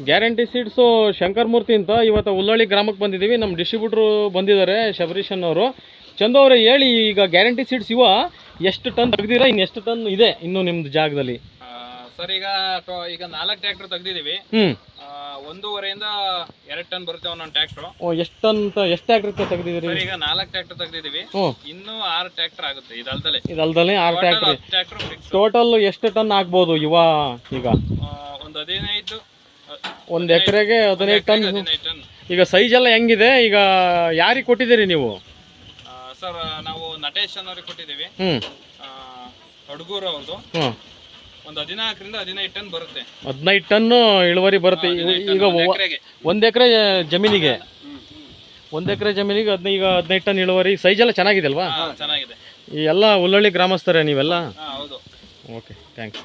Guarantee seeds Shankaramurthy ಅಂತ ಇವತ್ತು ಉಲ್ಲಳ್ಳಿ ಗ್ರಾಮಕ್ಕೆ ಬಂದಿದ್ದೀವಿ. ನಮ್ಮ ಡಿಸ್ಟ್ರಿಬ್ಯೂಟ್ರು ಬಂದಿದ್ದಾರೆ ಶಬರೀಶನ್ ಅವರು. ಚಂದು ಅವರೇ ಹೇಳಿ, ಈಗ ಗ್ಯಾರಂಟಿ ಸೀಡ್ಸ್ ಎಷ್ಟು ಟನ್ ತೆಗ್ದಿರಾ, ಇನ್ನು ಎಷ್ಟು ಟನ್ ಇದೆ ಇನ್ನು ನಿಮ್ದು ಜಾಗದಲ್ಲಿ? ಸರ್ ಈಗ 4 ಟ್ರ್ಯಾಕ್ಟರ್ ತೆಗ್ದಿದ್ದೀವಿ. 1.5 ಇಂದ 2 ಟನ್ ಬರುತ್ತೆ ಒಂದೊಂದು ಟ್ರ್ಯಾಕ್ಟರ್. ಎಷ್ಟು ಟನ್ ಎಷ್ಟು ಟ್ರ್ಯಾಕ್ಟರ್ ತೆಗ್ದಿದ್ದೀರಿ? ಈಗ 4 ಟ್ರ್ಯಾಕ್ಟರ್ ತೆಗ್ದಿದ್ದೀವಿ. ಇನ್ನೂ 6 ಟ್ರ್ಯಾಕ್ಟರ್ ಆಗುತ್ತೆ ಇದಲ್ದಲೆ 6 ಟ್ರ್ಯಾಕ್ಟರ್. ಟೋಟಲ್ ಎಷ್ಟು ಟನ್ ಆಗ್ಬೋದು ಈಗ? ಒಂದು 15 ಒಂದು ಎಕರೆಗೆ 15 ಟನ್. ಈಗ ಸೈಜ್ ಎಲ್ಲ ಹೆಂಗಿದೆ? ಈಗ ಯಾರಿಗೆ ಕೊಟ್ಟಿದ್ದೀರಿ ನೀವು? ಸರ್ ನಾವು ನಟೇಶ್ ಅನ್ನೋರಿಗೆ ಕೊಟ್ಟಿದ್ದೀವಿ. ಅಡ್ಗೂರು ಅವ್ರದ್ದು. ಒಂದು 14 ರಿಂದ 15 ಟನ್ ಬರುತ್ತೆ. 15 ಟನ್ ಇಳುವರಿ ಬರುತ್ತೆ. ಈಗ 1 ಎಕರೆ ಜಮೀನಿಗೆ 15 ಟನ್ ಇಳುವರಿ. ಸೈಜ್ ಎಲ್ಲ ಚೆನ್ನಾಗಿದೆ ಅಲ್ವಾ? ಚೆನ್ನಾಗಿದೆ. ಈ ಎಲ್ಲ ಉಲ್ಲಳ್ಳಿ ಗ್ರಾಮಸ್ಥರೇ ನೀವೆಲ್ಲ? ಹೌದು. Okay, thanks.